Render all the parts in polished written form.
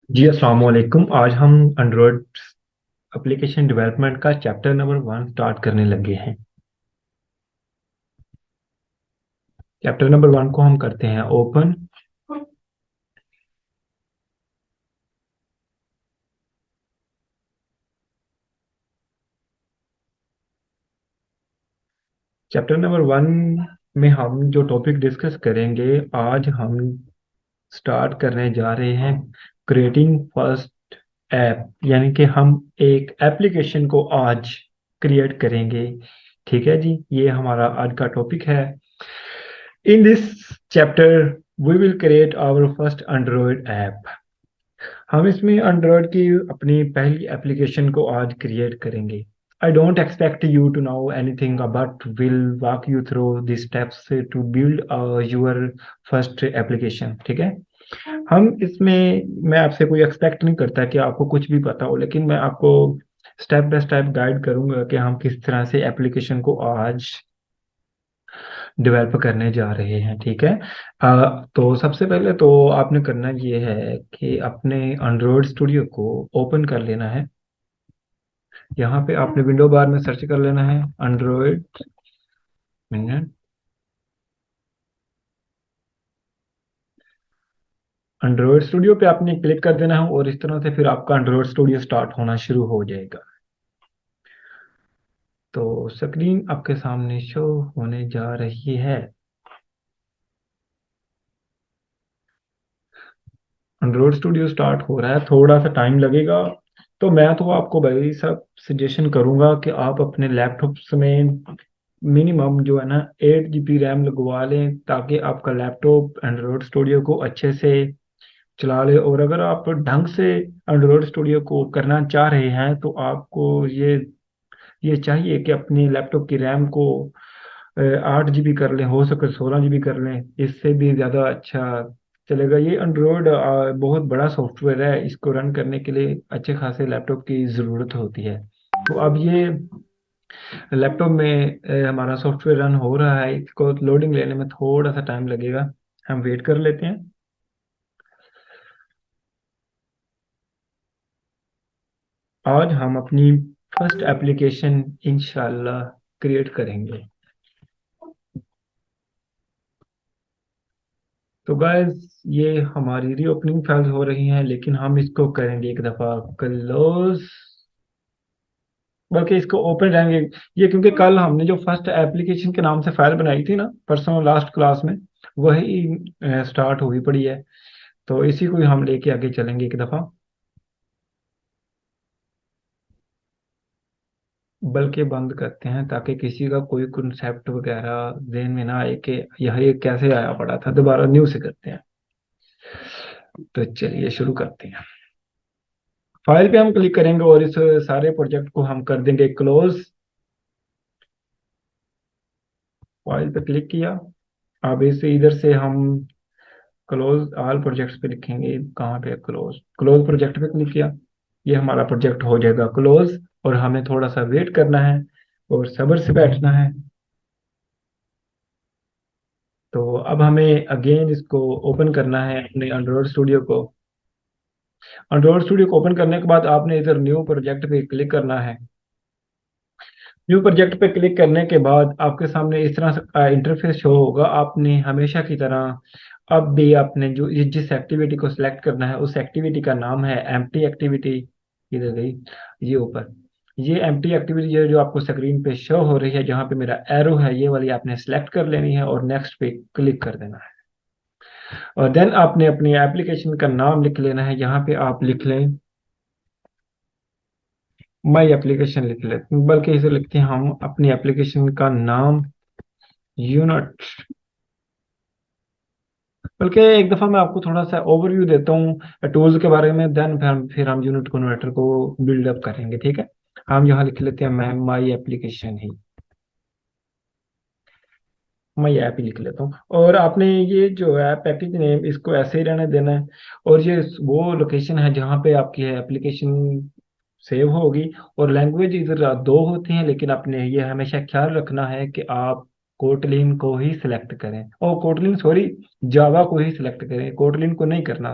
जी अस्सलाम वालेकुम। आज हम एंड्रॉयड एप्लीकेशन डेवलपमेंट का चैप्टर नंबर 1 स्टार्ट करने लगे हैं। चैप्टर नंबर 1 को हम करते हैं ओपन। चैप्टर नंबर 1 में हम जो टॉपिक डिस्कस करेंगे, आज हम स्टार्ट करने जा रहे हैं क्रिएटिंग फर्स्ट ऐप, यानी कि हम एक एप्लीकेशन को आज क्रिएट करेंगे। ठीक है जी, ये हमारा आज का टॉपिक है। In this chapter we will create our first Android app. हम इसमें एंड्रॉयड की अपनी पहली एप्लीकेशन को आज क्रिएट करेंगे। I don't expect you to know anything but will walk you through the steps to build your first application. ठीक है। हम इसमें मैं आपसे कोई एक्सपेक्ट नहीं करता कि आपको कुछ भी पता हो, लेकिन मैं आपको स्टेप बाय स्टेप गाइड करूंगा कि हम किस तरह से एप्लीकेशन को आज डेवलप करने जा रहे हैं। ठीक है। तो सबसे पहले तो आपने करना ये है कि अपने एंड्रॉयड स्टूडियो को ओपन कर लेना है। यहाँ पे आपने विंडो बार में सर्च कर लेना है एंड्रॉयड मिनट। एंड्रॉयड स्टूडियो पे आपने क्लिक कर देना है और इस तरह से फिर आपका एंड्रॉयड स्टूडियो स्टार्ट होना शुरू हो जाएगा। तो स्क्रीन आपके सामने शो होने जा रही है। एंड्रॉयड स्टूडियो स्टार्ट हो रहा है, थोड़ा सा टाइम लगेगा। तो मैं तो आपको भाई सब सजेशन करूंगा कि आप अपने लैपटॉप्स में मिनिमम जो है ना 8 GB रैम लगवा लें, ताकि आपका लैपटॉप एंड्रॉयड स्टूडियो को अच्छे से चला ले। और अगर आप ढंग से एंड्रॉयड स्टूडियो को करना चाह रहे हैं तो आपको ये चाहिए कि अपनी लैपटॉप की रैम को 8 GB कर लें, हो सके 16 GB कर लें, इससे भी ज़्यादा अच्छा चलेगा। ये एंड्रॉयड बहुत बड़ा सॉफ्टवेयर है, इसको रन करने के लिए अच्छे खासे लैपटॉप की ज़रूरत होती है। तो अब ये लैपटॉप में हमारा सॉफ्टवेयर रन हो रहा है, इसको लोडिंग लेने में थोड़ा सा टाइम लगेगा, हम वेट कर लेते हैं। आज हम अपनी फर्स्ट एप्लीकेशन इंशाल्लाह क्रिएट करेंगे। तो गाइस, ये हमारी रीओपनिंग फाइल्स हो रही हैं, लेकिन हम इसको करेंगे एक दफ़ा क्लोज, बल्कि इसको ओपन रहेंगे। ये क्योंकि कल हमने जो फर्स्ट एप्लीकेशन के नाम से फाइल बनाई थी ना परसों लास्ट क्लास में, वही स्टार्ट हुई पड़ी है। तो इसी को ही हम लेके आगे चलेंगे एक दफ़ा। बल्कि बंद करते हैं ताकि किसी का कोई कंसेप्ट वगैरह ध्यान में ना आए कि यह ये कैसे आया पड़ा था। दोबारा न्यू से करते हैं। तो चलिए शुरू करते हैं। फाइल पे हम क्लिक करेंगे और इस सारे प्रोजेक्ट को हम कर देंगे क्लोज। फाइल पे क्लिक किया। अब इसे इधर से हम क्लोज ऑल प्रोजेक्ट्स पे लिखेंगे। कहाँ पे? क्लोज, क्लोज प्रोजेक्ट पे क्लिक किया। ये हमारा प्रोजेक्ट हो जाएगा क्लोज, और हमें थोड़ा सा वेट करना है और सब्र से बैठना है। तो अब हमें अगेन इसको ओपन करना है अपने एंड्रॉयड स्टूडियो को। एंड्रॉयड स्टूडियो को ओपन करने के बाद आपने इधर न्यू प्रोजेक्ट पे क्लिक करना है। न्यू प्रोजेक्ट पे क्लिक करने के बाद आपके सामने इस तरह से इंटरफेस शो होगा। आपने हमेशा की तरह अब भी आपने जो जिस एक्टिविटी को सिलेक्ट करना है उस एक्टिविटी का नाम है एम्प्टी एक्टिविटी। इधर गई ये ऊपर, ये एम्प्टी एक्टिविटी जो आपको स्क्रीन पे शो हो रही है, जहाँ पे मेरा एरो है, ये वाली आपने सेलेक्ट कर लेनी है और नेक्स्ट पे क्लिक कर देना है। और देन आपने अपनी एप्लीकेशन का नाम लिख लेना है। यहाँ पे आप लिख लें माई एप्लीकेशन, लिख लेते हैं, बल्कि इसे लिखते हैं हम अपनी एप्लीकेशन का नाम यूनिट। बल्कि एक दफ़ा मैं आपको थोड़ा सा ओवरव्यू देता हूँ टूल्स के बारे में, देन फिर हम यूनिट कन्वर्टर को बिल्डअप करेंगे। ठीक है। हम यहाँ लिख लेते हैं मैं माई एप्लीकेशन ही, मैं ये ऐप ही लिख लेता हूँ। और आपने ये जो है पैकेज नेम, इसको ऐसे ही रहने देना है। और ये वो लोकेशन है जहाँ पे आपकी एप्लीकेशन सेव होगी। और लैंग्वेज इधर दो होती हैं, लेकिन आपने ये हमेशा ख्याल रखना है कि आप कोटलिन को ही सिलेक्ट करें। और कोटलिन सॉरी, जावा को ही सिलेक्ट करें, कोटलिन को नहीं करना।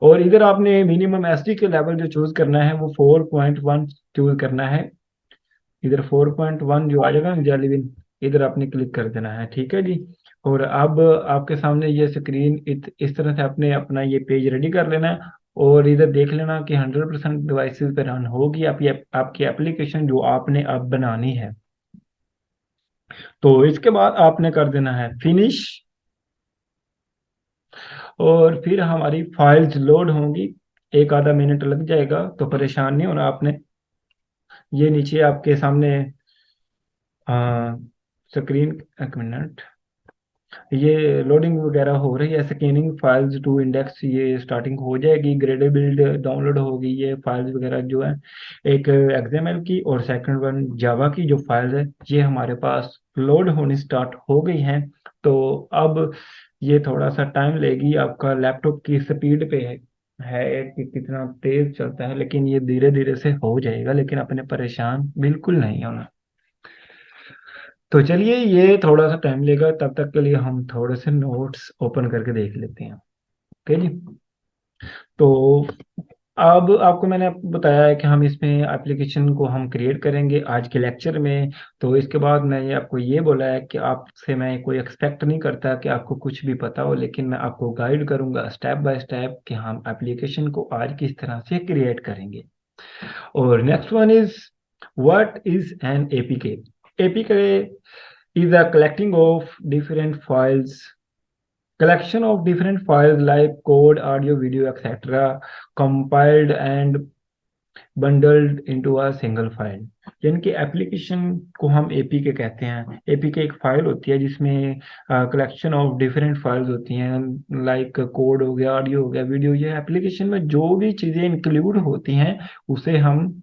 और इधर आपने मिनिमम एसडी के लेवल जो चूज करना है वो 4.1 चूज करना है। इधर 4.1 जो आ जाएगा ना जेलीविन, इधर आपने क्लिक कर देना है, ठीक है जी। और अब आपके सामने ये स्क्रीन इस तरह से आपने अपना ये पेज रेडी कर लेना है। और इधर देख लेना कि 100% डिवाइसेस पे रन होगी आपकी एप्लीकेशन जो आपने अब बनानी है। तो इसके बाद आपने कर देना है फिनिश। और फिर हमारी फाइल्स लोड होंगी, एक आधा मिनट लग जाएगा, तो परेशान नहीं होना आपने। ये नीचे आपके सामने स्क्रीन, एक मिनट, ये लोडिंग वगैरह हो रही है, स्कैनिंग फाइल्स टू इंडेक्स, ये स्टार्टिंग हो जाएगी, ग्रेडे बिल्ड डाउनलोड होगी, ये फाइल्स वगैरह जो है, एक एक्सएमएल की और सेकंड वन जावा की जो फाइल्स है ये हमारे पास लोड होनी स्टार्ट हो गई हैं। तो अब ये थोड़ा सा टाइम लेगी, आपका लैपटॉप की स्पीड पे है कि कितना तेज चलता है, लेकिन ये धीरे धीरे से हो जाएगा, लेकिन अपने परेशान बिल्कुल नहीं होना। तो चलिए, ये थोड़ा सा टाइम लेगा, तब तक के लिए हम थोड़े से नोट्स ओपन करके देख लेते हैं। ओके जी। तो अब आपको मैंने बताया है कि हम इसमें एप्लीकेशन को हम क्रिएट करेंगे आज के लेक्चर में। तो इसके बाद मैंने आपको ये बोला है कि आपसे मैं कोई एक्सपेक्ट नहीं करता कि आपको कुछ भी पता हो, लेकिन मैं आपको गाइड करूंगा स्टेप बाय स्टेप कि हम एप्लीकेशन को आज किस तरह से क्रिएट करेंगे। और next one is, what is an APK? APK is a collecting of different files, collection of different files like code, audio, video, etc., compiled and bundled into a single file। यानी कि application को हम APK कहते हैं। APK एक file होती है जिसमें कलेक्शन ऑफ डिफरेंट फाइल्स होती हैं, लाइक कोड हो गया, ऑडियो हो गया, वीडियो। ये एप्लीकेशन में जो भी चीज़ें इंक्लूड होती हैं उसे हम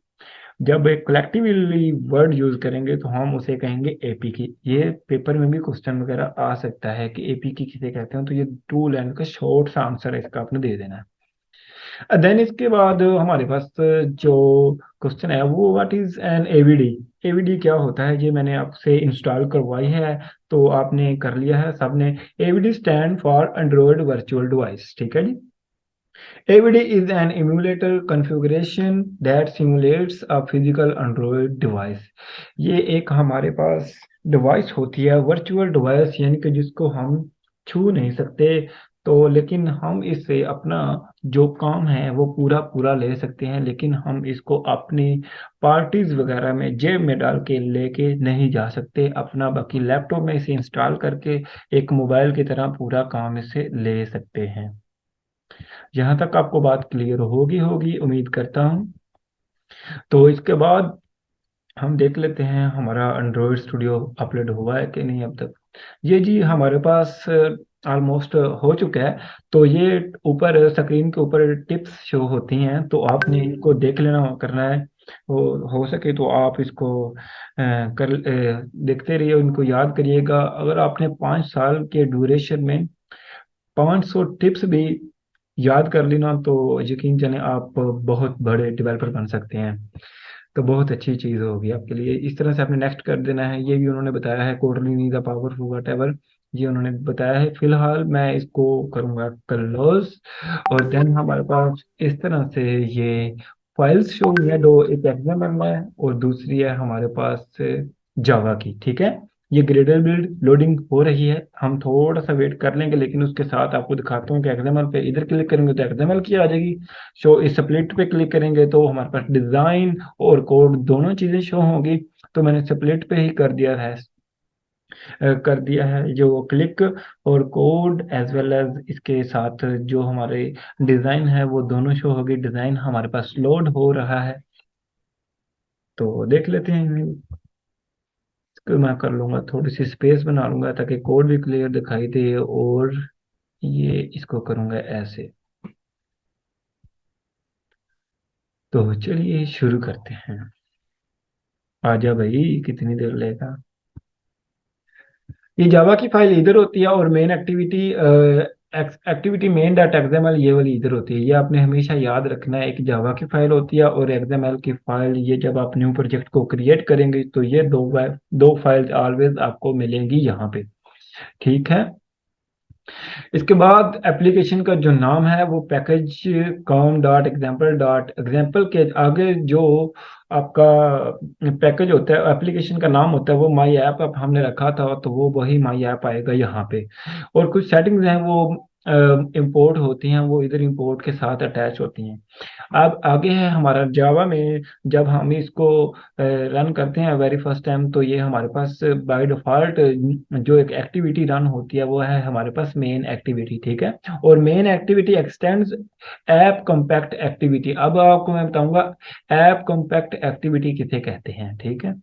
जब एक कलेक्टिवली वर्ड यूज करेंगे तो हम उसे कहेंगे एपीके। ये पेपर में भी क्वेश्चन वगैरह आ सकता है कि एपीके किसे कहते हैं, तो ये टू लाइन का शॉर्ट सा आंसर है, इसका आपने दे देना है। देन इसके बाद हमारे पास जो क्वेश्चन है वो, what is an AVD? AVD क्या होता है? ये मैंने आपसे इंस्टॉल करवाई है, तो आपने कर लिया है सबने। AVD stand for Android virtual device, ठीक है जी। AVD is an emulator configuration that simulates a physical Android device। ये एक हमारे पास डिवाइस होती है, वर्चुअल डिवाइस, यानी कि जिसको हम छू नहीं सकते, तो लेकिन हम इससे अपना जो काम है वो पूरा पूरा ले सकते हैं, लेकिन हम इसको अपनी पार्टीज वगैरह में जेब में डाल के लेके नहीं जा सकते अपना। बाकी लैपटॉप में इसे इंस्टॉल करके एक मोबाइल की तरह पूरा काम इसे ले सकते हैं। यहाँ तक आपको बात क्लियर होगी होगी उम्मीद करता हूँ। तो इसके बाद हम देख लेते हैं हमारा एंड्रॉयड स्टूडियो अपलोड हुआ है कि नहीं अब तक। ये जी हमारे पास ऑलमोस्ट हो चुका है। तो ये ऊपर स्क्रीन के ऊपर टिप्स शो होती हैं, तो आपने इनको देख लेना करना है। हो सके तो आप इसको देखते रहिए, इनको याद करिएगा। अगर आपने 5 साल के ड्यूरेशन में 500 टिप्स भी याद कर ली ना, तो यकीन जाने आप बहुत बड़े डेवलपर बन सकते हैं। तो बहुत अच्छी चीज़ होगी आपके लिए। इस तरह से आपने नेक्स्ट कर देना है। ये भी उन्होंने बताया है, coldly need the powerful what ever, ये उन्होंने बताया है। फिलहाल मैं इसको करूँगा क्लोज। और देन हमारे पास इस तरह से ये फाइल्स शो हुई है, दो, एक एक्सएमएल है और दूसरी है हमारे पास जावा की, ठीक है। ये ग्रेडल बिल्ड लोडिंग हो रही है, हम थोड़ा सा वेट कर लेंगे, लेकिन उसके साथ आपको दिखाता हूँ कि एक्सएमएल पे इधर क्लिक करेंगे तो एक्सएमएल की आ जाएगी शो, इस स्प्लिट पे क्लिक करेंगे तो हमारे पास डिजाइन और कोड दोनों चीजें शो होंगी। तो मैंने स्प्लिट पे ही कर दिया है जो क्लिक, और कोड एज वेल एज इसके साथ जो हमारे डिजाइन है वो दोनों शो होगी। डिजाइन हमारे पास लोड हो रहा है, तो देख लेते हैं। इसको मैं कर लूंगा, थोड़ी सी स्पेस बना लूंगा ताकि कोड भी क्लियर दिखाई दे। और ये इसको करूंगा ऐसे। तो चलिए शुरू करते हैं। आजा भाई, कितनी देर लेगा। ये जावा की फाइल इधर होती है, और main activity activity main dot XML ये वाली इधर होती है। ये आपने हमेशा याद रखना है, एक जावा की फाइल होती है और एक्सएमएल की फाइल। ये जब आप न्यू प्रोजेक्ट को क्रिएट करेंगे तो ये दो फाइल्स ऑलवेज आपको मिलेंगी यहाँ पे, ठीक है। इसके बाद एप्लीकेशन का जो नाम है वो package com dot example dot example के आगे जो आपका पैकेज होता है, एप्लीकेशन का नाम होता है, वो माई ऐप अब हमने रखा था, तो वो वही माई ऐप आएगा यहाँ पे। और कुछ सेटिंग्स हैं वो इंपोर्ट होती हैं, वो इधर इंपोर्ट के साथ अटैच होती हैं। अब आगे है हमारा जावा में, जब हम इसको रन करते हैं वेरी फर्स्ट टाइम, तो ये हमारे पास बाय डिफॉल्ट जो एक एक्टिविटी रन होती है वो है हमारे पास मेन एक्टिविटी, ठीक है। और main activity x tends app compact activity. अब आपको मैं बताऊंगा ऐप कॉम्पैक्ट एक्टिविटी किसे कहते हैं, ठीक है।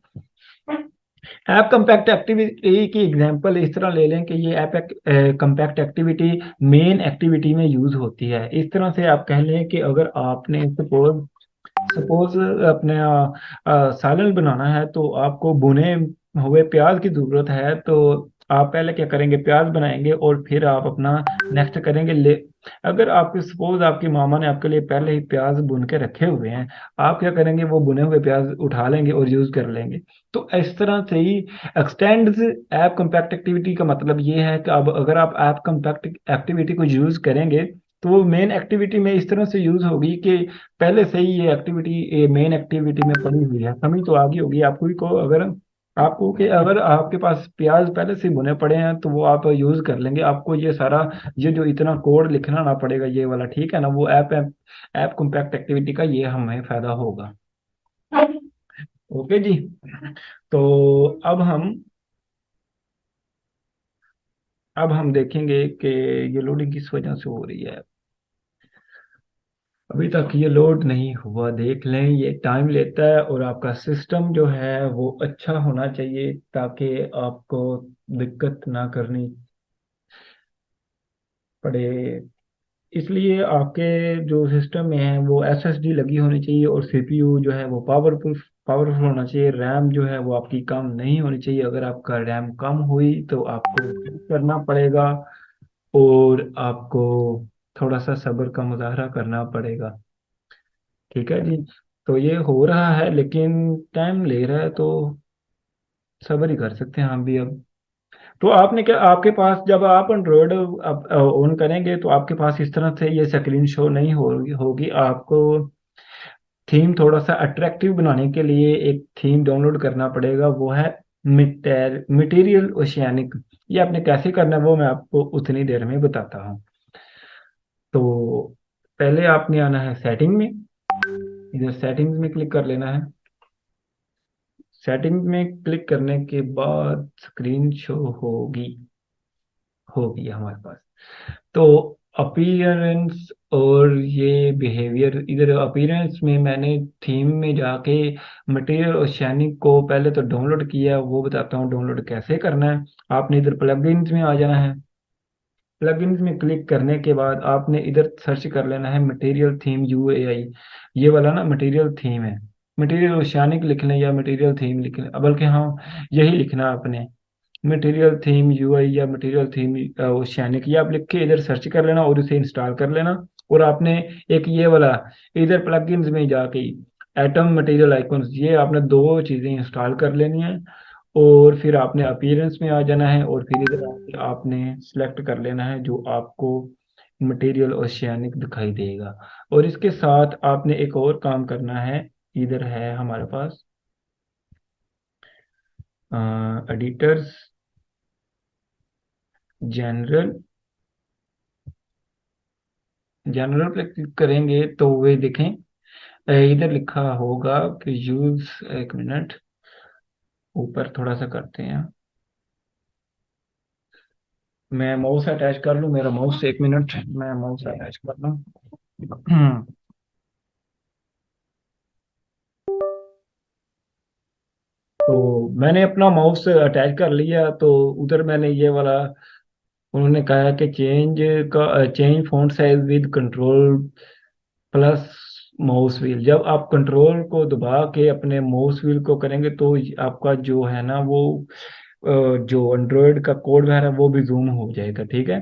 ऐप कॉम्पैक्ट एक्टिविटी की एग्जांपल इस तरह ले लें कि ये app compact activity main activity में यूज होती है। इस तरह से आप कह लें कि अगर आपने सपोज सपोज अपने सालन बनाना है, तो आपको भुने हुए प्याज की जरूरत है, तो आप पहले क्या करेंगे, प्याज बनाएंगे और फिर आप अपना नेक्स्ट करेंगे ले। अगर आपके सपोज आपकी मामा ने आपके लिए पहले ही प्याज भुन के रखे हुए हैं, आप क्या करेंगे, वो भुने हुए प्याज उठा लेंगे और यूज कर लेंगे। तो इस तरह से ही एक्सटेंड्स ऐप कॉम्पैक्ट एक्टिविटी का मतलब ये है कि अब अगर आप ऐप कॉम्पैक्ट एक्टिविटी को यूज करेंगे, तो वो मेन एक्टिविटी में इस तरह से यूज होगी कि पहले से ही ये एक्टिविटी मेन एक्टिविटी में पड़ी हुई है। समझ तो आ गई होगी आपको ही को, अगर आपको कि अगर आपके पास प्याज पहले से ही भुने पड़े हैं तो वो आप यूज कर लेंगे, आपको ये सारा ये जो इतना कोड लिखना ना पड़ेगा ये वाला, ठीक है ना। वो app app app compact activity का ये हमें फायदा होगा। ओके जी। तो अब हम अब हम देखेंगे कि ये लोडिंग किस वजह से हो रही है। अभी तक ये लोड नहीं हुआ, देख लें, ये टाइम लेता है। और आपका सिस्टम जो है वो अच्छा होना चाहिए ताकि आपको दिक्कत ना करनी पड़े। इसलिए आपके जो सिस्टम में है वो एसएसडी लगी होनी चाहिए, और सीपीयू जो है वो पावरफुल होना चाहिए। रैम जो है वो आपकी कम नहीं होनी चाहिए। अगर आपका रैम कम हुई तो आपको करना पड़ेगा, और आपको थोड़ा सा सब्र का मुजाहरा करना पड़ेगा, ठीक है जी। तो ये हो रहा है लेकिन टाइम ले रहा है, तो सब्र ही कर सकते हैं हम भी अब। तो आपने क्या, आपके पास जब आप एंड्रॉयड ऑन करेंगे तो आपके पास इस तरह से ये स्क्रीन शो नहीं होगी। आपको थीम थोड़ा सा अट्रैक्टिव बनाने के लिए एक थीम डाउनलोड करना पड़ेगा, वो है मटेरियल ओशियानिक। ये आपने कैसे करना है वो मैं आपको उतनी देर में बताता हूँ। तो पहले आपने आना है सेटिंग में, इधर सेटिंग्स में क्लिक कर लेना है। सेटिंग में क्लिक करने के बाद स्क्रीन शो होगी हमारे पास। तो अपीयरेंस और ये बिहेवियर, इधर अपीयरेंस में मैंने थीम में जाके मटेरियल और शाइनिंग को पहले तो डाउनलोड किया, वो बताता हूँ डाउनलोड कैसे करना है। आपने इधर प्लगइन्स में आ जाना है। प्लगइन्स में क्लिक करने के बाद आपने इधर सर्च कर लेना है मटेरियल थीम यूएआई। ये वाला ना मटेरियल थीम है। मटेरियल ओशियानिक लिख लें या मटेरियल थीम लिख लें, बल्कि हाँ यही लिखना है आपने, मटेरियल थीम यूआई या मटेरियल थीम ओशियानिक। ये आप लिख के इधर सर्च कर लेना और इसे इंस्टॉल कर लेना। और आपने एक ये वाला इधर प्लगइन्स में जाके एटम मटेरियल आइकॉन्स, ये आपने दो चीज़ें इंस्टॉल कर लेनी है। और फिर आपने अपीयरेंस में आ जाना है, और फिर इधर आके आपने सेलेक्ट कर लेना है जो आपको मटेरियल ओशियानिक दिखाई देगा। और इसके साथ आपने एक और काम करना है। इधर है हमारे पास एडिटर्स, जनरल। जनरल पे क्लिक करेंगे तो वे देखें इधर लिखा होगा कि यूज, एक मिनट ऊपर थोड़ा सा करते हैं। मैं माउस अटैच कर लूँ, मेरा माउस, एक मिनट मैं माउस अटैच कर लूँ। तो मैंने अपना माउस अटैच कर लिया, तो उधर मैंने ये वाला, उन्होंने कहा कि change font size with control plus mouse wheel. जब आप कंट्रोल को दबा के अपने माउस व्हील को करेंगे तो आपका जो है ना वो जो एंड्रॉयड का कोड वगैरह वो भी जूम हो जाएगा, ठीक है।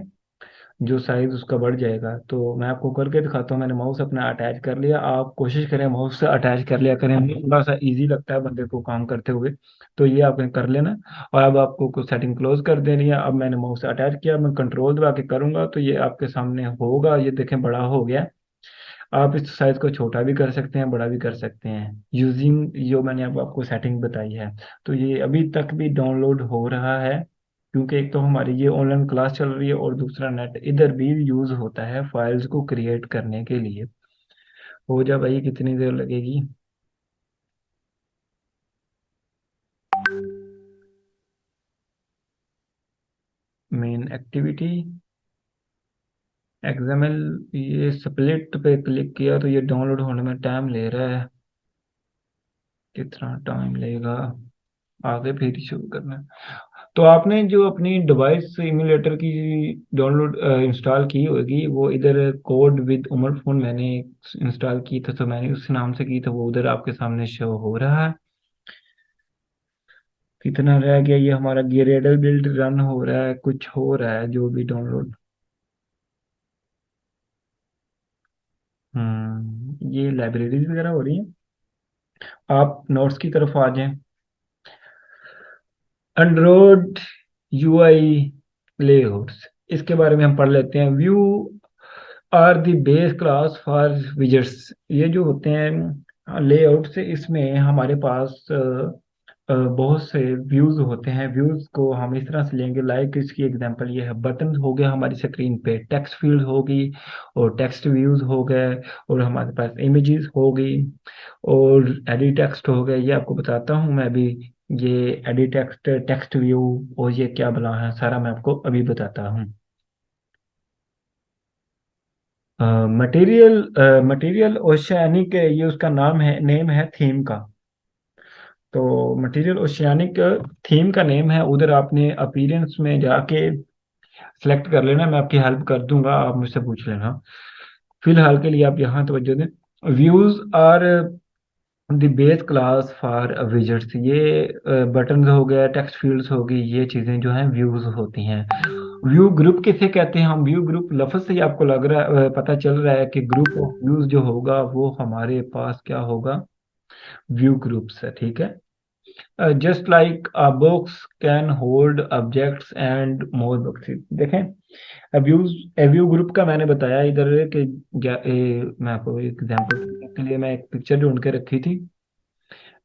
जो साइज उसका बढ़ जाएगा। तो मैं आपको करके दिखाता हूँ। मैंने माउस अपना अटैच कर लिया, आप कोशिश करें माउस से अटैच कर लिया करें, थोड़ा सा इजी लगता है बंदे को काम करते हुए। तो ये आपने कर लेना। और अब आपको कुछ सेटिंग क्लोज कर देनी है। अब मैंने माउस से अटैच किया, मैं कंट्रोल दबा के करूंगा तो ये आपके सामने होगा। ये देखें बड़ा हो गया। आप इस साइज को छोटा भी कर सकते हैं, बड़ा भी कर सकते हैं, यूजिंग जो मैंने अब आपको सेटिंग बताई है। तो ये अभी तक भी डाउनलोड हो रहा है, क्योंकि एक तो हमारी ये ऑनलाइन क्लास चल रही है और दूसरा नेट इधर भी यूज होता है फाइल्स को क्रिएट करने के लिए। हो जा भाई, कितनी देर लगेगी? मेन एक्टिविटी, एक्सएमएल, ये स्प्लिट पे क्लिक किया तो ये डाउनलोड होने में टाइम ले रहा है। कितना टाइम लेगा? आगे फिर शुरू करना है। तो आपने जो अपनी डिवाइस इम्यूलेटर की डाउनलोड इंस्टॉल की होगी, वो इधर कोड विद उमर फोन मैंने इंस्टॉल की था, तो मैंने उस नाम से की, तो वो उधर आपके सामने शो हो रहा है। कितना रह गया? ये हमारा ग्रेडल बिल्ड रन हो रहा है, कुछ हो रहा है जो भी डाउनलोड। ये लाइब्रेरीज वगैरह हो रही हैं। आप नोट्स की तरफ आ जाएं। एंड्रॉयड यूआई लेआउट्स, इसके बारे में हम पढ़ लेते हैं। View are the base class for widgets. ये जो होते हैं लेआउट से, इसमें हमारे पास बहुत से व्यूज होते हैं। व्यूज को हम इस तरह से लेंगे, लाइक इसकी एग्जांपल ये है, बटन हो गया हमारी स्क्रीन पे, टेक्स्ट फील्ड होगी और टेक्स्ट व्यूज हो गए, और हमारे पास इमेजेस हो गई और एडिट टेक्स्ट हो गए। ये आपको बताता हूँ मैं अभी। ये एडिट टेक्स्ट, टेक्स्ट व्यू और ये क्या बना है सारा मैं आपको अभी बताता हूँ। मटेरियल, मटेरियल ओशियानिक, ये उसका नाम है, नेम है थीम का। तो मटेरियल ओशियानिक थीम का नेम है। उधर आपने अपीयरेंस में जाके सेलेक्ट कर लेना, मैं आपकी हेल्प कर दूंगा, आप मुझसे पूछ लेना। फिलहाल के लिए आप यहाँ तवज्जो दें। Views are the base class for widgets. ये बटन हो गया, टेक्स्ट फील्ड्स हो गई, ये चीज़ें जो हैं व्यूज होती हैं। व्यू ग्रुप किसे कहते हैं? हम व्यू ग्रुप लफ्ज से ही आपको लग रहा है, पता चल रहा है कि ग्रुप ऑफ व्यूज जो होगा वो हमारे पास क्या होगा, व्यू ग्रुप्स है, ठीक है। Just like a box can hold objects and more boxes. देखें, अब्यूज व्यू ग्रुप का मैंने बताया इधर कि मैं आपको एग्जांपल के लिए मैं एक पिक्चर ढूंढ के रखी थी।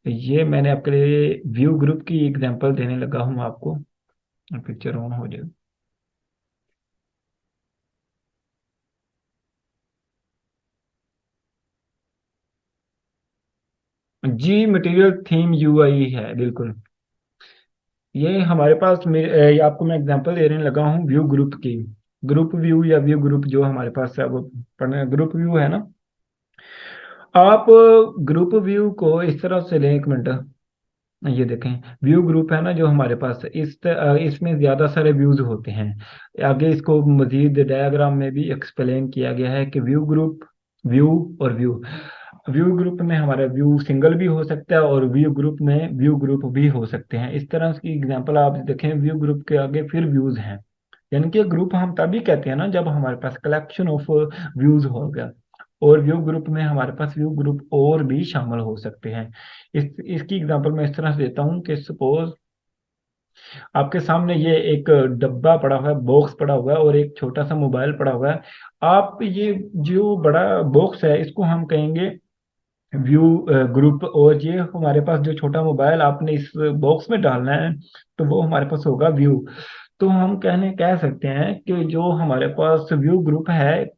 ये मैंने आपके लिए व्यू ग्रुप की एग्जांपल देने लगा हूँ आपको। पिक्चर ऑन हो जाए। जी, मटेरियल थीम यूआई है बिल्कुल। ये हमारे पास ये आपको मैं एग्जांपल देने लगा हूँ व्यू ग्रुप की। ग्रुप व्यू या व्यू ग्रुप जो हमारे पास है वो पढ़ना, ग्रुप व्यू है ना। आप ग्रुप व्यू को इस तरह से लें, एक मिनट। ये देखें, व्यू ग्रुप है ना जो हमारे पास, इसमें ज्यादा सारे व्यूज होते हैं। आगे इसको मजीद डायग्राम में भी एक्सप्लेन किया गया है कि व्यू ग्रुप, व्यू और व्यू, व्यू ग्रुप में हमारा व्यू सिंगल भी हो सकता है और व्यू ग्रुप में व्यू ग्रुप भी हो सकते हैं। इस तरह की एग्जांपल आप देखें, व्यू ग्रुप के आगे फिर व्यूज हैं। यानी कि ग्रुप हम तभी कहते हैं ना जब हमारे पास कलेक्शन ऑफ व्यूज हो गया। और व्यू ग्रुप में हमारे पास व्यू ग्रुप और भी शामिल हो सकते हैं। इसकी एग्जांपल मैं इस तरह से देता हूँ कि सपोज आपके सामने ये एक डब्बा पड़ा हुआ है, बॉक्स पड़ा हुआ है और एक छोटा सा मोबाइल पड़ा हुआ है। आप ये जो बड़ा बॉक्स है इसको हम कहेंगे व्यू ग्रुप, और ये हमारे पास जो छोटा मोबाइल आपने इस बॉक्स में डालना है तो वो हमारे पास होगा व्यू। तो हम कह सकते हैं कि जो हमारे पास व्यू ग्रुप है,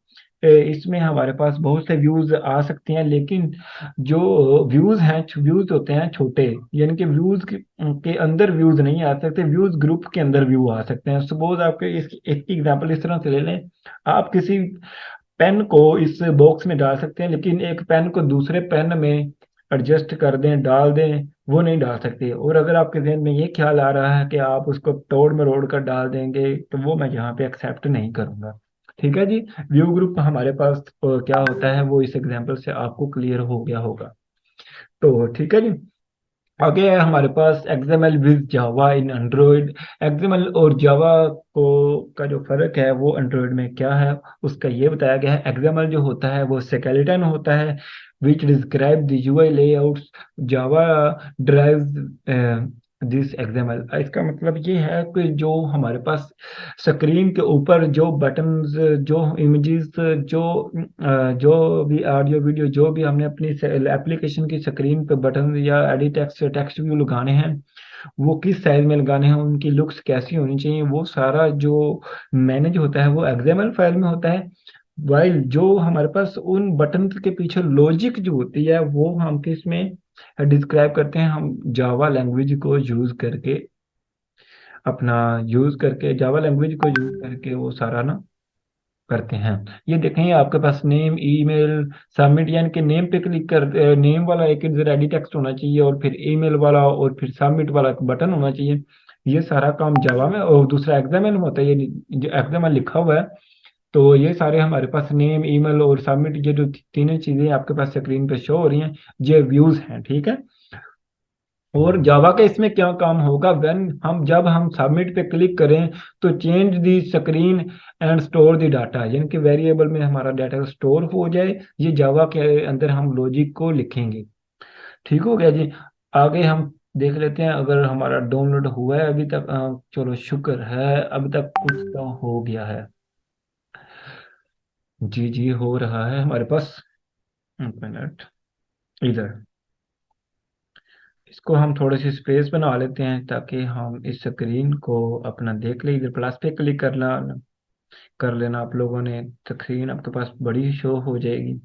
इसमें हमारे पास बहुत से व्यूज आ सकते हैं, लेकिन जो व्यूज हैं, व्यूज होते हैं छोटे, यानी कि व्यूज के अंदर व्यूज नहीं आ सकते, व्यूज ग्रुप के अंदर व्यू आ सकते हैं। सपोज आपके इस एक एग्जांपल इस तरह से ले लें। आप किसी पेन को इस बॉक्स में डाल सकते हैं, लेकिन एक पेन को दूसरे पेन में एडजस्ट कर दें, डाल दें, वो नहीं डाल सकते। और अगर आपके जहन में ये ख्याल आ रहा है कि आप उसको तोड़ मरोड़ कर डाल देंगे, तो वो मैं यहाँ पे एक्सेप्ट नहीं करूंगा। ठीक है जी। व्यू ग्रुप हमारे पास क्या होता है वो इस एग्जांपल से आपको क्लियर हो गया होगा। तो ठीक है जी। आगे है हमारे पास XML with Java in Android. XML और जावा को का जो फर्क है वो एंड्रॉयड में क्या है उसका ये बताया गया है। एक्सएमएल जो होता है वो स्केलेटन होता है विच describe the UI layouts. Java drives this XML. इसका मतलब ये है कि जो हमारे पास स्क्रीन के ऊपर जो बटन्स, जो इमेजेस, जो जो भी ऑडियो वीडियो, जो भी हमने अपनी एप्लीकेशन की स्क्रीन पे बटन या एडिट टेक्स्ट टेक्स्ट व्यू लगाने हैं वो किस साइज में लगाने हैं, उनकी लुक्स कैसी होनी चाहिए, वो सारा जो मैनेज होता है वो एक्सएमएल फाइल में होता है। वाइल जो हमारे पास उन बटन के पीछे लॉजिक जो होती है वो हम किस में डिस्क्राइब करते हैं, हम जावा लैंग्वेज को यूज करके, अपना यूज करके जावा लैंग्वेज को यूज करके वो सारा ना करते हैं। ये देखें आपके पास नेम, ईमेल, सबमिट, यानी कि नेम पे क्लिक कर, नेम वाला एक इधर रेडी टेक्स्ट होना चाहिए और फिर ईमेल वाला और फिर सबमिट वाला एक बटन होना चाहिए। ये सारा काम जावा में, और दूसरा एक्सएमएल में होता है। ये जो एक्सएमएल लिखा हुआ है तो ये सारे हमारे पास नेम, ईमेल और सबमिट, ये जो तीनों चीजें आपके पास स्क्रीन पे शो हो रही हैं ये व्यूज हैं, ठीक है। और जावा का इसमें क्या काम होगा, व्हेन हम जब हम सबमिट पे क्लिक करें तो change the screen and store the data, यानी कि वेरिएबल में हमारा डाटा स्टोर हो जाए, ये जावा के अंदर हम लॉजिक को लिखेंगे। ठीक हो गया जी। आगे हम देख लेते हैं अगर हमारा डाउनलोड हुआ है अभी तक। चलो शुक्र है अभी तक कुछ तो हो गया है। जी जी हो रहा है हमारे पास। एक मिनट, इधर इसको हम थोड़ी सी स्पेस बना लेते हैं ताकि हम इस स्क्रीन को अपना देख ले। इधर प्लस पे क्लिक करना कर लेना आप लोगों ने, स्क्रीन आपके पास बड़ी शो हो जाएगी।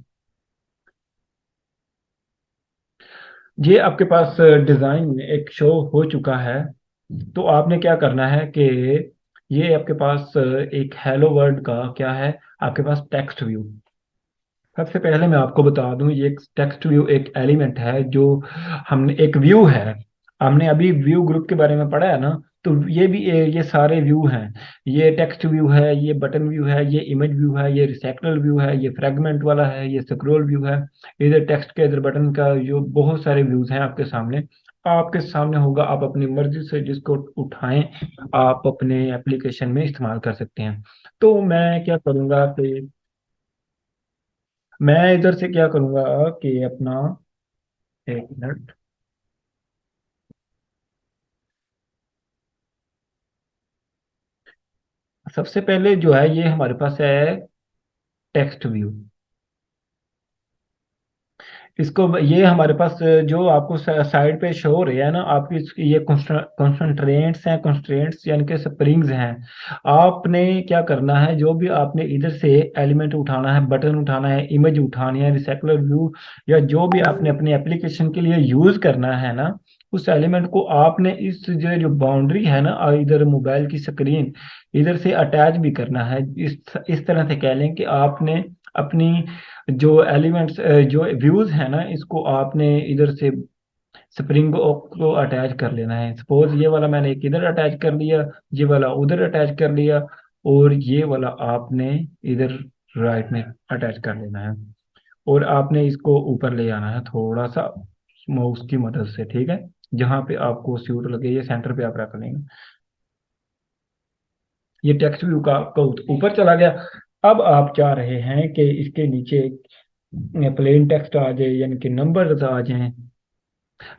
ये आपके पास डिजाइन एक शो हो चुका है। तो आपने क्या करना है कि ये आपके पास एक हेलो वर्ल्ड का क्या है, आपके पास टेक्स्ट व्यू। सबसे पहले मैं आपको बता दूं ये एक टेक्स्ट व्यू एक एलिमेंट है जो हमने एक व्यू है। हमने अभी व्यू ग्रुप के बारे में पढ़ा है ना, तो ये भी ये सारे व्यू हैं। ये टेक्स्ट व्यू है, ये बटन व्यू है, ये इमेज व्यू है, ये रिसेक्टर व्यू है, ये फ्रेगमेंट वाला है, ये स्क्रॉल व्यू है। इधर टेक्स्ट के इधर बटन का जो बहुत सारे व्यूज हैं आपके सामने। आपके सामने होगा, आप अपनी मर्जी से जिसको उठाएं आप अपने एप्लीकेशन में इस्तेमाल कर सकते हैं। तो मैं क्या करूंगा कि मैं इधर से क्या करूंगा कि अपना, एक मिनट, सबसे पहले जो है ये हमारे पास है टेक्स्ट व्यू। इसको ये हमारे पास जो आपको साइड पे शो हो रही है ना आपकी ये कंस्ट्रेंट्स हैं, कंस्ट्रेंट्स यानी कि स्प्रिंग्स हैं। आपने क्या करना है, जो भी आपने इधर से एलिमेंट उठाना है, बटन उठाना है, इमेज उठानी है, रिसेक्युलर व्यू, या जो भी आपने अपनी एप्लीकेशन के लिए यूज करना है ना, उस एलिमेंट को आपने इस जो जो बाउंड्री है ना इधर मोबाइल की स्क्रीन इधर से अटैच भी करना है। इस तरह से कह लें कि आपने अपनी जो एलिमेंट्स जो व्यूज है ना इसको आपने इधर से स्प्रिंग को अटैच कर लेना है। सपोज ये वाला मैंने एक इधर अटैच कर लिया, ये वाला उधर अटैच कर लिया, और ये वाला आपने इधर राइट में अटैच कर लेना है। और आपने इसको ऊपर ले आना है थोड़ा सा माउस की मदद से, ठीक है। जहां पे आपको सूट लगे ये सेंटर पे आप रख लेंगे। ये टेक्स्ट व्यू का आपका ऊपर चला गया। अब आप चाह रहे हैं कि इसके नीचे प्लेन टेक्स्ट आ जाए, यानी कि नंबर्स आ जाएं।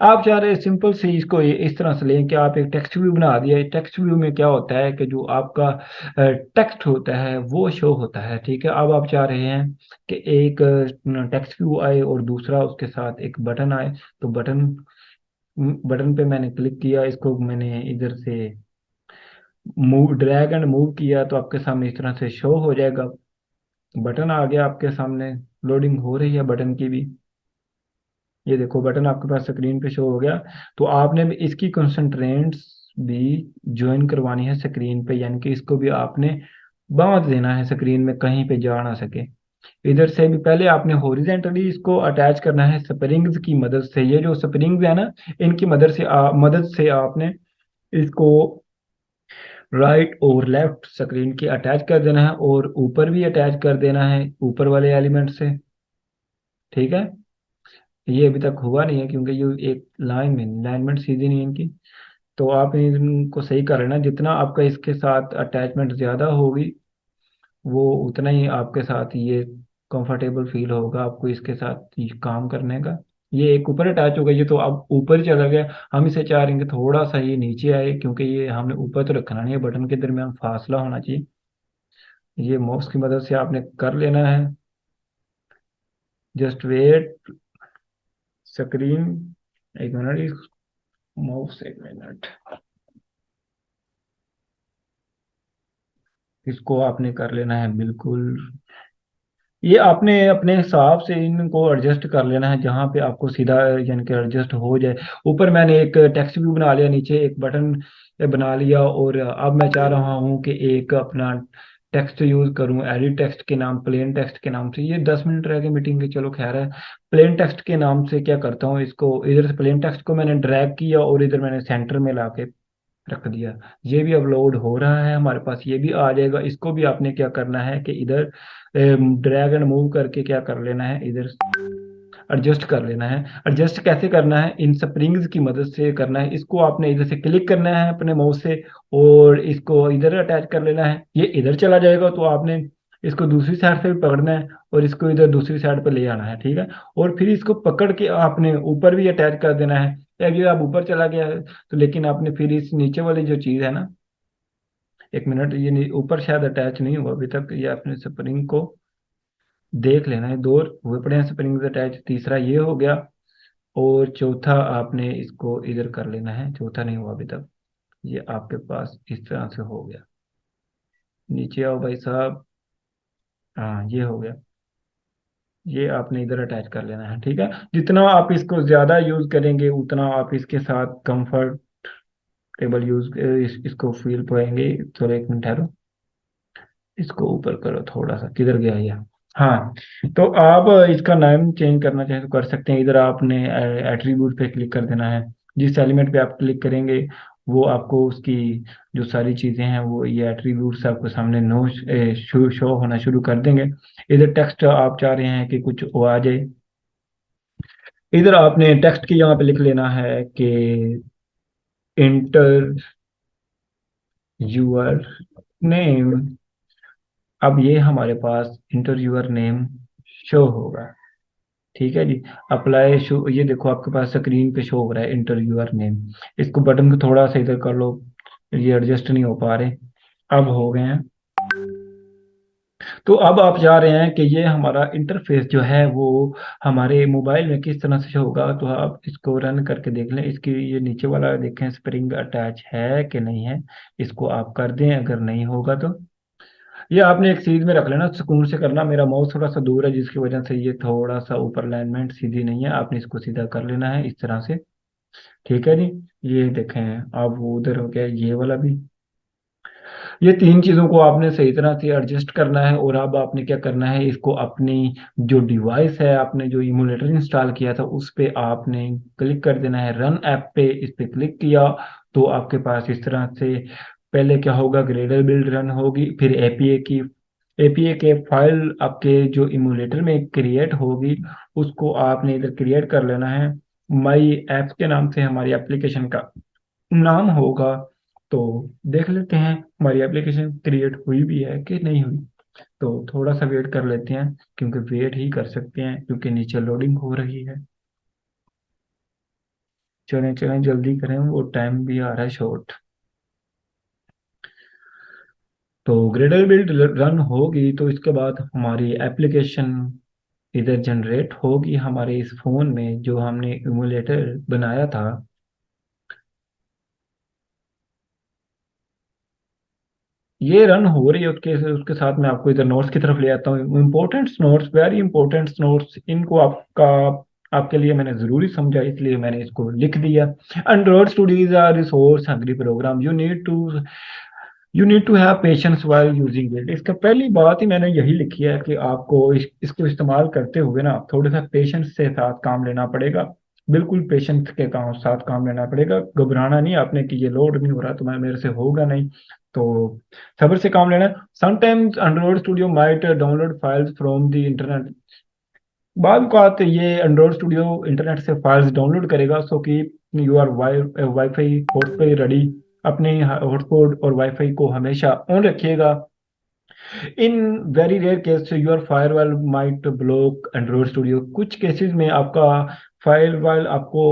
आप चाह रहे सिंपल से इसको इस तरह से लें कि आप एक टेक्स्ट व्यू बना दिया। टेक्स्ट व्यू में क्या होता है कि जो आपका टेक्स्ट होता है वो शो होता है, ठीक है। अब आप चाह रहे हैं कि एक टेक्स्ट व्यू आए और दूसरा उसके साथ एक बटन आए। तो बटन बटन पे मैंने क्लिक किया, इसको मैंने इधर से मूव, ड्रैग एंड मूव किया तो आपके सामने इस तरह से शो हो जाएगा। बटन आ गया आपके सामने, लोडिंग हो रही है बटन की भी। ये देखो बटन आपके पास स्क्रीन पे शो हो गया। तो आपने भी इसकी कंसंट्रेंट्स भी ज्वाइन करवानी है स्क्रीन पे, यानी कि इसको भी आपने बांध देना है स्क्रीन में, कहीं पे जा ना सके। इधर से भी पहले आपने हॉरिजेंटली इसको अटैच करना है स्प्रिंग्स की मदद से। ये जो स्प्रिंग्स है ना इनकी मदद से आपने इसको राइट और लेफ्ट स्क्रीन की अटैच कर देना है, और ऊपर भी अटैच कर देना है ऊपर वाले एलिमेंट से, ठीक है। ये अभी तक हुआ नहीं है क्योंकि ये एक लाइन में अलाइनमेंट सीधी नहीं है इनकी। तो आप इनको सही कर लेना, जितना आपका इसके साथ अटैचमेंट ज़्यादा होगी वो उतना ही आपके साथ ये कंफर्टेबल फील होगा आपको इसके साथ ये काम करने का। ये एक ऊपर अटैच हो गया, ये तो अब ऊपर ही चला गया। हम इसे चाह रहे हैं कि थोड़ा सा ये नीचे आए, क्योंकि ये हमने ऊपर तो रखना नहीं है, बटन के दरमियान फासला होना चाहिए। ये माउस की मदद से आपने कर लेना है। जस्ट वेट, स्क्रीन, एक मिनट, माउस एक मिनट, इसको आपने कर लेना है बिल्कुल। ये आपने अपने हिसाब से इनको एडजस्ट कर लेना है जहाँ पे आपको सीधा यानी कि एडजस्ट हो जाए। ऊपर मैंने एक टेक्स्ट व्यू बना लिया, नीचे एक बटन बना लिया, और अब मैं चाह रहा हूँ कि एक अपना टेक्स्ट यूज करूँ एडिट टेक्स्ट के नाम, प्लेन टेक्स्ट के नाम से। ये 10 मिनट रह गए मीटिंग के, चलो खैर है। प्लेन टेक्स्ट के नाम से क्या करता हूँ, इसको इधर से प्लेन टेक्स्ट को मैंने ड्रैग किया और इधर मैंने सेंटर में ला के रख दिया। ये भी अपलोड हो रहा है हमारे पास, ये भी आ जाएगा। इसको भी आपने क्या करना है कि इधर ड्रैग एंड मूव करके क्या कर लेना है, इधर एडजस्ट कर लेना है। एडजस्ट कैसे करना है, इन स्प्रिंग्स की मदद से करना है। इसको आपने इधर से क्लिक करना है अपने माउस से और इसको इधर अटैच कर लेना है। ये इधर चला जाएगा तो आपने इसको दूसरी साइड से भी पकड़ना है और इसको इधर दूसरी साइड पर ले आना है, ठीक है। और फिर इसको पकड़ के आपने ऊपर भी अटैच कर देना है। अगर आप ऊपर चला गया है तो, लेकिन आपने फिर इस नीचे वाली जो चीज़ है ना, एक मिनट, ये ऊपर शायद अटैच नहीं हुआ अभी तक। ये आपने स्प्रिंग को देख लेना है, दो हुए पड़े हैं स्प्रिंग अटैच, तीसरा ये हो गया और चौथा आपने इसको इधर कर लेना है, चौथा नहीं हुआ अभी तक। ये आपके पास इस तरह से हो गया। नीचे आओ भाई साहब, हाँ ये हो गया। ये आपने इधर अटैच कर लेना है, ठीक है। जितना आप इसको ज्यादा यूज करेंगे उतना आप इसके साथ कंफर्टेबल यूज इसको फील पाएंगे। थोड़ा एक मिनट ठहरो, इसको ऊपर करो थोड़ा सा, किधर गया ये। हाँ, तो आप इसका नाम चेंज करना चाहें तो कर सकते हैं। इधर आपने एट्रीब्यूट पे क्लिक कर देना है। जिस एलिमेंट पे आप क्लिक करेंगे वो आपको उसकी जो सारी चीज़ें हैं वो ये एट्रीब्यूट्स आपको सामने नो शो होना शुरू कर देंगे। इधर टेक्स्ट आप चाह रहे हैं कि कुछ वो आ जाए, इधर आपने टेक्स्ट की यहाँ पे लिख लेना है कि इंटर यूर नेम। अब ये हमारे पास इंटर यूर नेम शो होगा, ठीक है जी। अप्लाई शो, ये देखो आपके पास स्क्रीन पे शो हो रहा है इंटर यूर नेम। इसको बटन को थोड़ा सा इधर कर लो, ये एडजस्ट नहीं हो पा रहे, अब हो गए हैं। तो अब आप जा रहे हैं कि ये हमारा इंटरफेस जो है वो हमारे मोबाइल में किस तरह से होगा। तो आप इसको रन करके देख लें, इसकी ये नीचे वाला देखें स्प्रिंग अटैच है कि नहीं है, इसको आप कर दें। अगर नहीं होगा तो ये आपने एक चीज में रख लेना, सुकून से करना। मेरा माउस थोड़ा सा दूर है जिसकी वजह से ये थोड़ा सा ऊपर अलाइनमेंट सीधी नहीं है, आपने इसको सीधा कर लेना है इस तरह से, ठीक है जी। ये देखें, अब वो उधर हो गया ये वाला भी। ये तीन चीजों को आपने सही तरह से एडजस्ट करना है। और अब आपने क्या करना है, इसको अपनी जो डिवाइस है, आपने जो इमुलेटर इंस्टॉल किया था उस पे आपने क्लिक कर देना है। रन ऐप पे इस पे क्लिक किया तो आपके पास इस तरह से पहले क्या होगा, ग्रेडल बिल्ड रन होगी, फिर एपीए के फाइल आपके जो इमुलेटर में क्रिएट होगी उसको आपने इधर क्रिएट कर लेना है। माई ऐप्स के नाम से हमारी एप्लीकेशन का नाम होगा। तो देख लेते हैं हमारी एप्लीकेशन क्रिएट हुई भी है कि नहीं हुई। तो थोड़ा सा वेट कर लेते हैं, क्योंकि वेट ही कर सकते हैं क्योंकि नीचे लोडिंग हो रही है। चलें चलें जल्दी करें, वो टाइम भी आ रहा है शॉर्ट। तो ग्रेडल बिल्ड रन होगी तो इसके बाद हमारी एप्लीकेशन इधर जनरेट होगी हमारे इस फोन में जो हमने इमुलेटर बनाया था। ये रन हो रही है, उसके उसके साथ मैं आपको इधर नोट्स की तरफ ले आता हूँ। Important notes, very important notes, इनको आपका आपके लिए मैंने जरूरी समझा इसलिए मैंने इसको लिख दिया। Android Studio is a resource hungry program, you need to have patience while using it. इसका पहली बात ही मैंने यही लिखी है कि आपको इसको इस्तेमाल करते हुए ना थोड़ा सा पेशेंस से साथ काम लेना पड़ेगा। बिल्कुल पेशेंस के काम साथ काम लेना पड़ेगा, घबराना नहीं आपने कि ये लोड नहीं हो रहा तो मैं मेरे से होगा नहीं। तो सब्र से काम लेना है। Sometimes Android Studio might download files from the internet, बाद को आते ये एंड्रॉइड स्टूडियो इंटरनेट से फाइल्स डाउनलोड करेगा, सो कि you are wifi hotspot ready. अपने हॉटस्पॉट और वाईफाई को हमेशा ऑन रखिएगा। In very rare case your firewall might block Android Studio. कुछ केसेस में आपका फायरवॉल आपको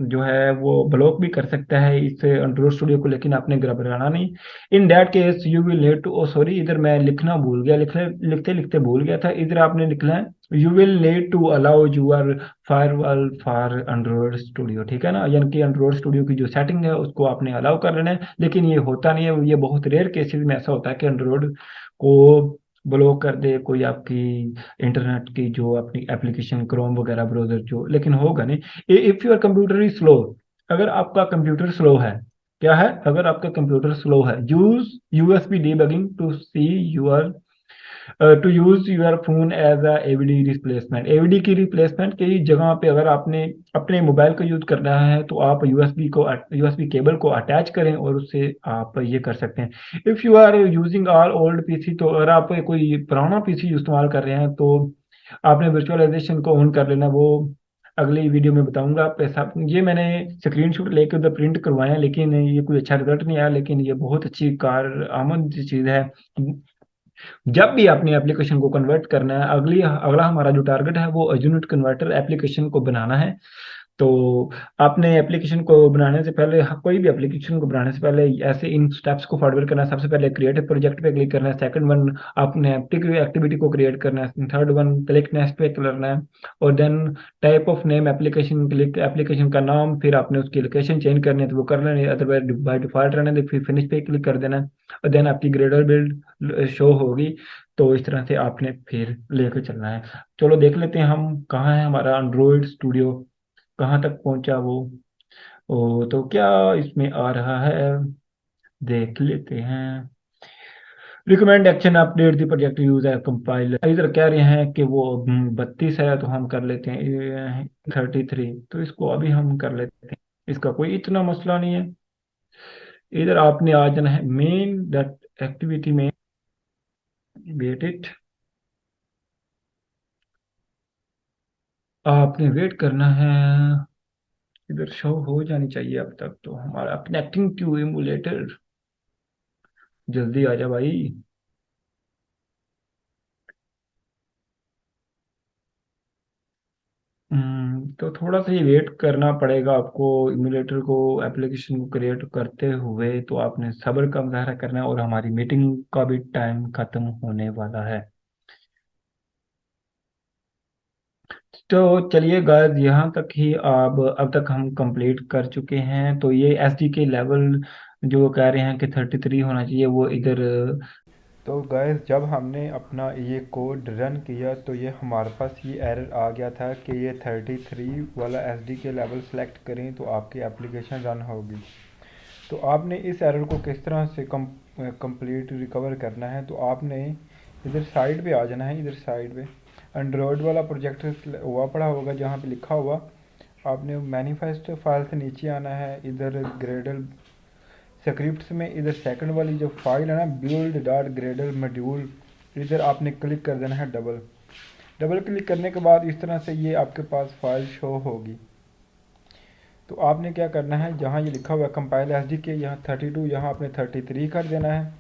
जो है वो ब्लॉक भी कर सकता है इस एंड्रॉइड स्टूडियो को, लेकिन आपने घबराना नहीं। In that case you will need to, oh sorry, इधर मैं लिखना भूल गया, लिखते लिखते भूल गया था। इधर आपने लिखना है you will need to allow your firewall for Android Studio, ठीक है ना। यानी कि एंड्रॉइड स्टूडियो की जो सेटिंग है उसको आपने अलाउ कर लेना है, लेकिन ये होता नहीं है। ये बहुत रेयर केसेस में ऐसा होता है कि एंड्रॉइड को ब्लॉक कर दे कोई आपकी इंटरनेट की जो अपनी एप्लीकेशन क्रोम वगैरह ब्राउजर जो, लेकिन होगा नहीं। If your computer is slow, अगर आपका कंप्यूटर स्लो है, क्या है, अगर आपका कंप्यूटर स्लो है, use USB debugging to see your to use your phone as a AVD replacement. AVD की रिप्लेसमेंट की जगह पे अगर आपने अपने मोबाइल का यूज करना है तो आप यूएसबी केबल को अटैच करें और उससे आप ये कर सकते हैं। If you are using our old PC, तो अगर आप कोई पुराना पीसी इस्तेमाल कर रहे हैं तो आपने वर्चुअलाइजेशन को ऑन कर लेना। वो अगली वीडियो में बताऊंगा आप पैसा। ये मैंने स्क्रीनशॉट लेके उधर प्रिंट करवाया, लेकिन ये कोई अच्छा रिजल्ट नहीं आया, लेकिन ये बहुत अच्छी कार आमद चीज़ है। जब भी आपने एप्लीकेशन को कन्वर्ट करना है, अगला हमारा जो टारगेट है वो यूनिट कन्वर्टर एप्लीकेशन को बनाना है। तो आपने एप्लीकेशन को बनाने से पहले, कोई भी एप्लीकेशन को बनाने से पहले ऐसे इन स्टेप्स को फॉरवर्ड करना है। सबसे पहले क्रिएट प्रोजेक्ट पे क्लिक करना है। सेकंड वन, आपने एक्टिविटी को क्रिएट करना है। थर्ड वन, क्लिक नेक्स्ट पे करना है। और then type of name application, click application का नाम, फिर आपने उसकी लोकेशन चेंज करनी है तो वो कर लेनी है, अदरवाइज बाय डिफॉल्ट रहने दे। फिर फिनिश पे क्लिक कर देना है और देन आपकी ग्रेडर बिल्ड शो होगी। तो इस तरह से आपने फिर लेकर चलना है। चलो देख लेते हैं हम कहाँ है हमारा एंड्रॉइड स्टूडियो, कहाँ तक पहुंचा वो। तो क्या इसमें आ रहा है, देख लेते हैं। Recommend action update the project use है कंपाइलर। इधर कह रहे हैं कि वो 32 है तो हम कर लेते हैं 33, तो इसको अभी हम कर लेते हैं, इसका कोई इतना मसला नहीं है। इधर आपने आ जाना है मेन दैट एक्टिविटी में, वेट इट, आपने वेट करना है। इधर शो हो जानी चाहिए अब तक तो हमारा कनेक्टिंग टू इमुलेटर। जल्दी आ जा भाई। तो थोड़ा सा ये वेट करना पड़ेगा आपको इमुलेटर को, एप्लीकेशन को क्रिएट करते हुए। तो आपने सब्र का मुजाहरा करना है और हमारी मीटिंग का भी टाइम खत्म होने वाला है। तो चलिए गाइस, यहाँ तक ही अब तक हम कंप्लीट कर चुके हैं। तो ये एसडी के लेवल जो कह रहे हैं कि 33 होना चाहिए, वो इधर। तो गैस जब हमने अपना ये कोड रन किया तो ये हमारे पास ये एरर आ गया था कि ये 33 वाला एसडी के लेवल सेलेक्ट करें तो आपकी एप्लीकेशन रन होगी। तो आपने इस एरर को किस तरह से कंप्लीट रिकवर करना है, तो आपने इधर साइड पे आ जाना है। इधर साइड पे एंड्रॉयड वाला प्रोजेक्ट हुआ पड़ा होगा जहाँ पे लिखा हुआ, आपने मैनिफेस्ट फाइल से नीचे आना है। इधर ग्रेडल स्क्रिप्ट्स में इधर सेकंड वाली जो फाइल है ना, बिल्ड डॉट ग्रेडल मॉड्यूल, इधर आपने क्लिक कर देना है। डबल डबल क्लिक करने के बाद इस तरह से ये आपके पास फाइल शो होगी। तो आपने क्या करना है, जहाँ ये लिखा हुआ है कंपाइल एस डी के, यहाँ 32, यहाँ आपने 33 कर देना है।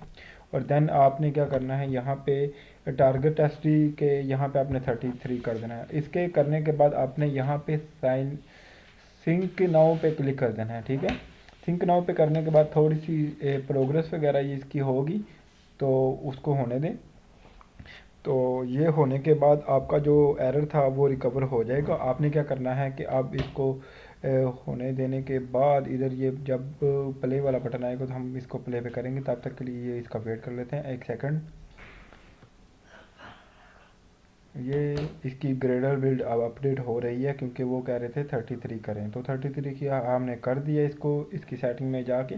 और देन आपने क्या करना है, यहाँ पे टारगेट एस डी के यहाँ पे आपने 33 कर देना है। इसके करने के बाद आपने यहाँ पे साइन सिंक नाउ पे क्लिक कर देना है, ठीक है। सिंक नाउ पे करने के बाद थोड़ी सी प्रोग्रेस वगैरह ये इसकी होगी, तो उसको होने दें। तो ये होने के बाद आपका जो एरर था वो रिकवर हो जाएगा। आपने क्या करना है कि आप इसको होने देने के बाद इधर ये जब प्ले वाला बटन आएगा तो हम इसको प्ले पे करेंगे। तब तक के लिए ये इसका वेट कर लेते हैं 1 सेकंड। ये इसकी ग्रेडर बिल्ड अब अपडेट हो रही है क्योंकि वो कह रहे थे 33 करें, तो 33 की हमने कर दिया इसको इसकी सेटिंग में जाके।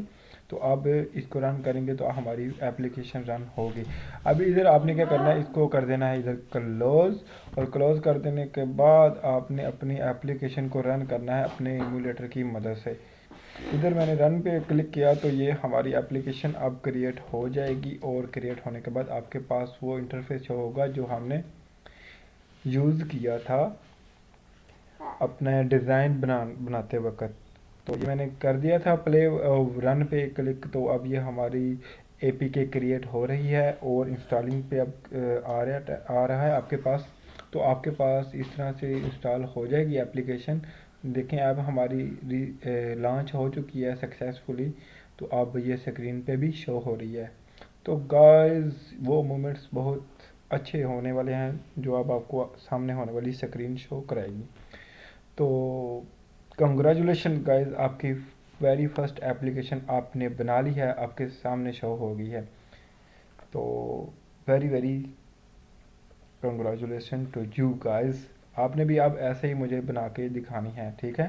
तो अब इसको रन करेंगे तो हमारी एप्लीकेशन रन होगी। अभी इधर आपने क्या करना है, इसको कर देना है इधर क्लोज। और क्लोज कर देने के बाद आपने अपनी एप्लीकेशन को रन करना है अपने इमुलेटर की मदद से। इधर मैंने रन पे क्लिक किया तो ये हमारी एप्लीकेशन अब क्रिएट हो जाएगी। और क्रिएट होने के बाद आपके पास वो इंटरफेस होगा जो हमने यूज़ किया था अपना डिज़ाइन बनाते वक्त। तो ये मैंने कर दिया था प्ले, रन पे क्लिक, तो अब ये हमारी एपीके क्रिएट हो रही है और इंस्टॉलिंग पे अब आ रहा है आपके पास। तो आपके पास इस तरह से इंस्टॉल हो जाएगी एप्लीकेशन। देखें अब हमारी लॉन्च हो चुकी है सक्सेसफुली। तो अब ये स्क्रीन पे भी शो हो रही है। तो गाइस वो मोमेंट्स बहुत अच्छे होने वाले हैं जो अब आपको सामने होने वाली स्क्रीन शो कराएगी। तो कंग्रेचुलेशन गाइस, आपकी वेरी फर्स्ट एप्लीकेशन आपने बना ली है, आपके सामने शो हो गई है। तो very very congratulation to you guys. आपने भी अब ऐसे ही मुझे बना के दिखानी है, ठीक है।